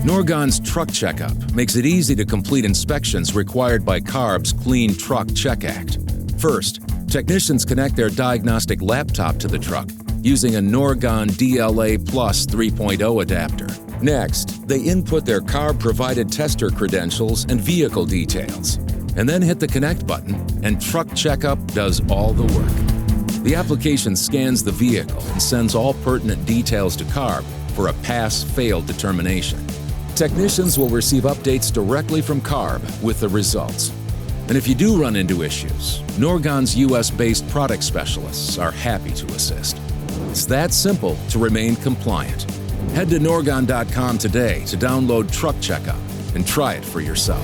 Norgon's Truck Checkup makes it easy to complete inspections required by CARB's Clean Truck Check Act. First, technicians connect their diagnostic laptop to the truck using a Norgon DLA Plus 3.0 adapter. Next, they input their CARB-provided tester credentials and vehicle details, and then hit the Connect button, and Truck Checkup does all the work. The application scans the vehicle and sends all pertinent details to CARB for a pass-fail determination. Technicians will receive updates directly from CARB with the results. And if you do run into issues, Norgon's US-based product specialists are happy to assist. It's that simple to remain compliant. Head to Norgon.com today to download Truck Checkup and try it for yourself.